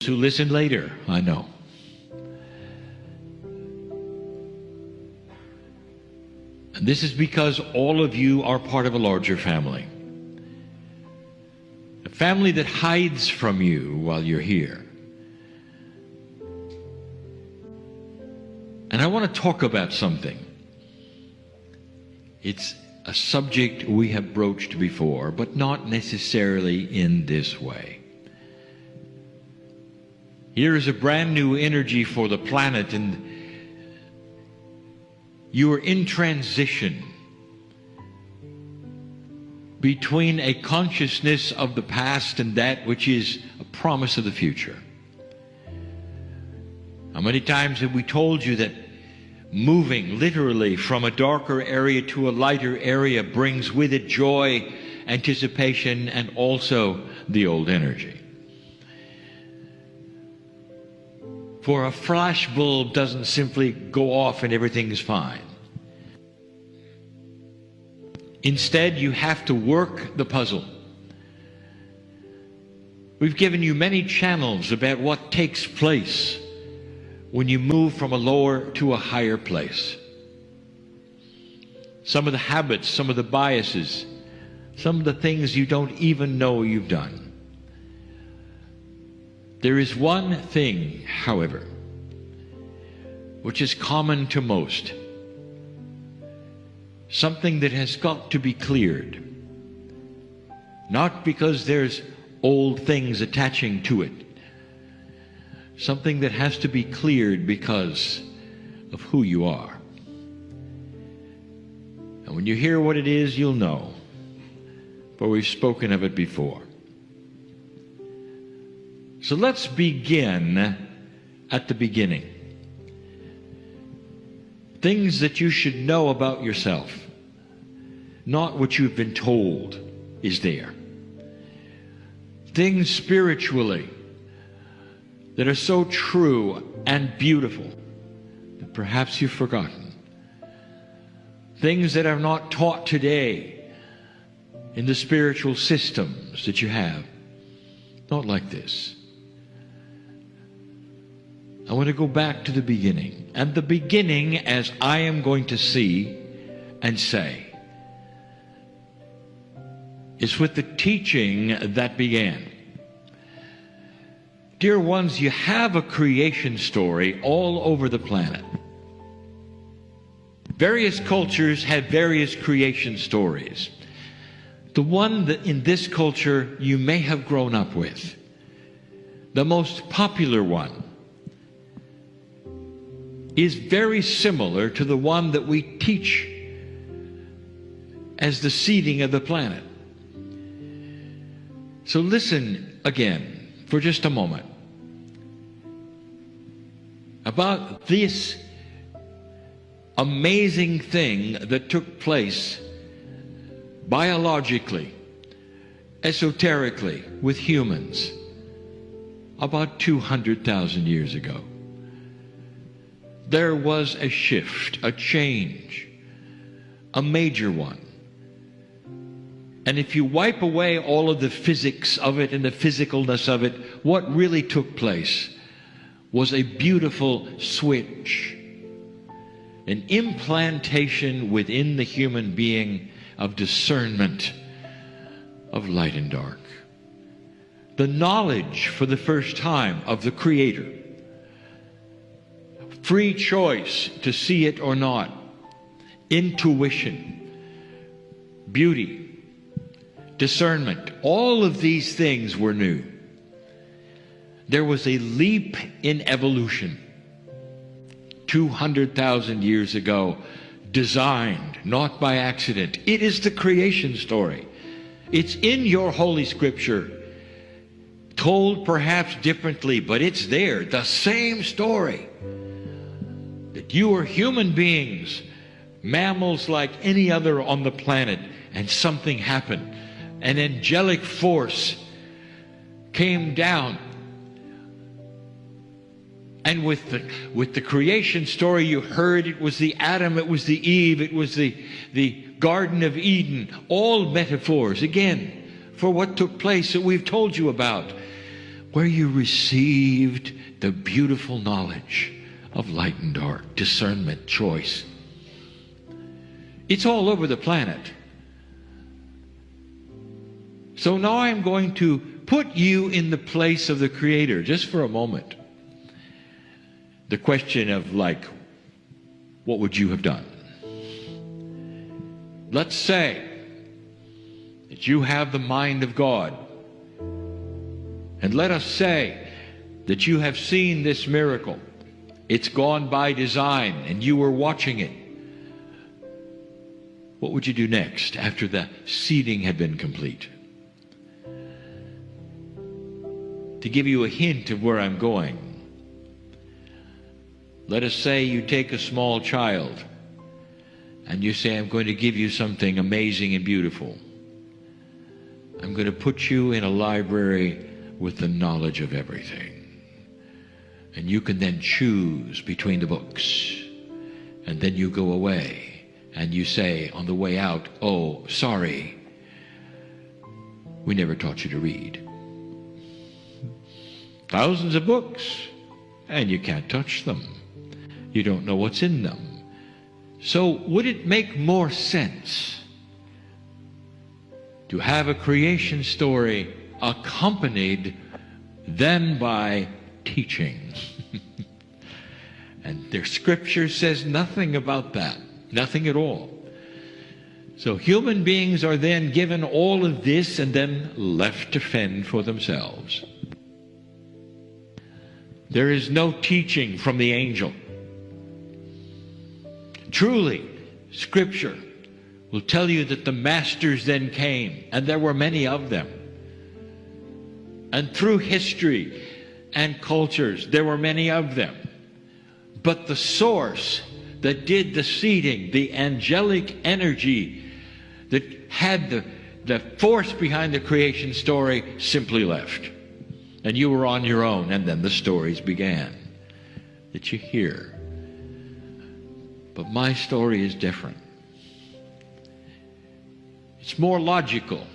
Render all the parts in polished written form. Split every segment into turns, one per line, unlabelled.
who listen later, I know. And this is because all of you are part of a larger family. A family that hides from you while you're here. And I want to talk about something. It's a subject we have broached before, but not necessarily in this way. Here is a brand new energy for the planet, and you are in transition between a consciousness of the past and that which is a promise of the future. How many times have we told you that moving literally from a darker area to a lighter area brings with it joy, anticipation, and also the old energy? For a flash bulb doesn't simply go off and everything's fine. Instead, you have to work the puzzle. We've given you many channels about what takes place when you move from a lower to a higher place. Some of the habits, some of the biases, some of the things you don't even know you've done. There is one thing, however, which is common to most. Something that has got to be cleared. Not because there's old things attaching to it. Something that has to be cleared because of who you are. And when you hear what it is, you'll know. For we've spoken of it before. So let's begin at the beginning. Things that you should know about yourself. Not what you've been told is there. Things spiritually that are so true and beautiful that perhaps you've forgotten. Things that are not taught today in the spiritual systems that you have. Not like this. I want to go back to the beginning. And the beginning, as I am going to see and say, is with the teaching that began. Dear ones, you have a creation story all over the planet. Various cultures have various creation stories. The one that in this culture you may have grown up with, the most popular one, is very similar to the one that we teach as the seeding of the planet. So listen again for just a moment about this amazing thing that took place biologically, esoterically, with humans about 200,000 years ago. There was a shift, a change, a major one. And if you wipe away all of the physics of it and the physicalness of it, what really took place was a beautiful switch, an implantation within the human being of discernment of light and dark. The knowledge for the first time of the Creator. Free choice to see it or not. Intuition. Beauty. Discernment. All of these things were new. There was a leap in evolution 200,000 years ago, designed not by accident. It is the creation story. It's in your Holy Scripture, told perhaps differently, but it's there, the same story. That you are human beings, mammals like any other on the planet, and something happened. An angelic force came down. And with the creation story you heard, it was the Adam, it was the Eve, it was the Garden of Eden, all metaphors, again, for what took place that we've told you about. where you received the beautiful knowledge of light and dark, discernment, choice. It's all over the planet. So now I'm going to put you in the place of the Creator, just for a moment. The question of, like, what would you have done? Let's say that you have the mind of God. And let us say that you have seen this miracle. It's gone by design and you were watching it. What would you do next after the seeding had been complete? To give you a hint of where I'm going, let us say you take a small child and you say, I'm going to give you something amazing and beautiful. I'm going to put you in a library with the knowledge of everything. And you can then choose between the books. And then you go away and you say on the way out, oh, sorry, we never taught you to read. Thousands of books, and you can't touch them. You don't know what's in them. So would it make more sense to have a creation story accompanied then by teaching? And their scripture says nothing about that, nothing at all. So human beings are then given all of this and then left to fend for themselves. There is no teaching from the angel. Truly, Scripture will tell you that the masters then came, and there were many of them. And through history and cultures, there were many of them. But the source that did the seeding, the angelic energy that had the force behind the creation story, simply left. And you were on your own, and then the stories began that you hear. But my story is different. It's more logical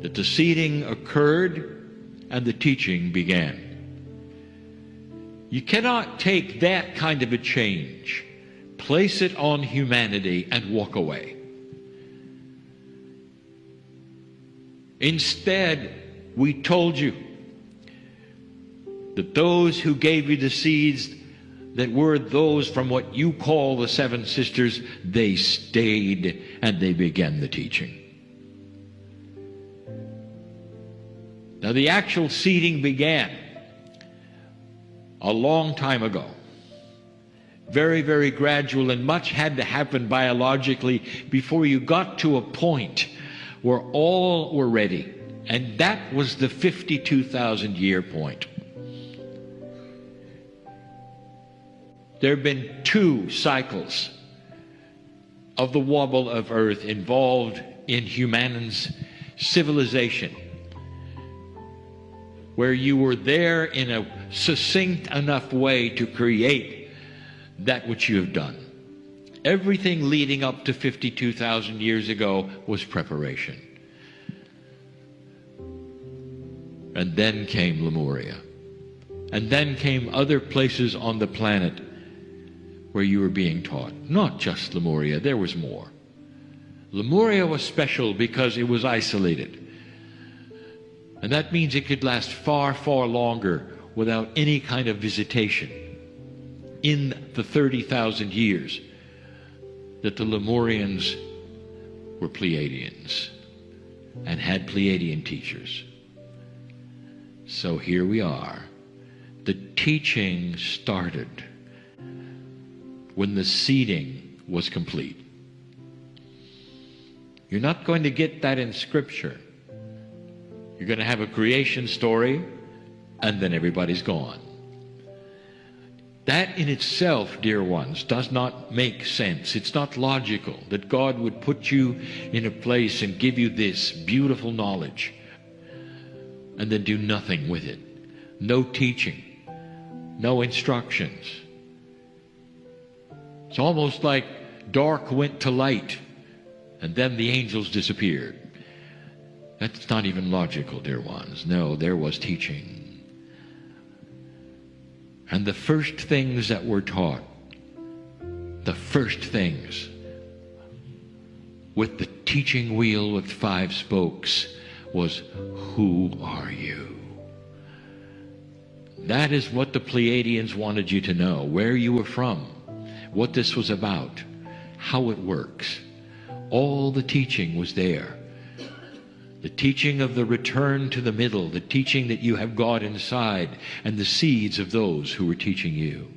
that the seeding occurred and the teaching began. You cannot take that kind of a change, place it on humanity, and walk away. Instead, we told you that those who gave you the seeds that were those from what you call the seven sisters, they stayed and they began the teaching. Now the actual seeding began a long time ago. Very, very gradual, and much had to happen biologically before you got to a point where all were ready. And that was the 52,000 year point. There have been 2 cycles of the wobble of earth involved in human's civilization, where you were there in a succinct enough way to create that which you have done. Everything leading up to 52,000 years ago was preparation. And then came Lemuria. And then came other places on the planet where you were being taught. Not just Lemuria, there was more. Lemuria was special because it was isolated. And that means it could last far, far longer without any kind of visitation in the 30,000 years that the Lemurians were Pleiadians and had Pleiadian teachers. So here we are. The teaching started when the seeding was complete. You're not going to get that in Scripture. You're going to have a creation story, and then everybody's gone. That in itself, dear ones, does not make sense. It's not logical that God would put you in a place and give you this beautiful knowledge and then do nothing with it. No teaching, no instructions. It's almost like dark went to light, and then the angels disappeared. That's not even logical, dear ones. No, there was teaching. And the first things that were taught, the first things, with the teaching wheel with 5 spokes, was, who are you? That is what the Pleiadians wanted you to know, where you were from, what this was about, how it works. All the teaching was there. The teaching of the return to the middle, the teaching that you have God inside, and the seeds of those who were teaching you.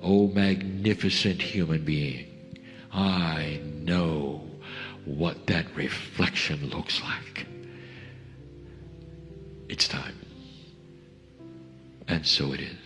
Oh, magnificent human being, I know what that reflection looks like. It's time. And so it is.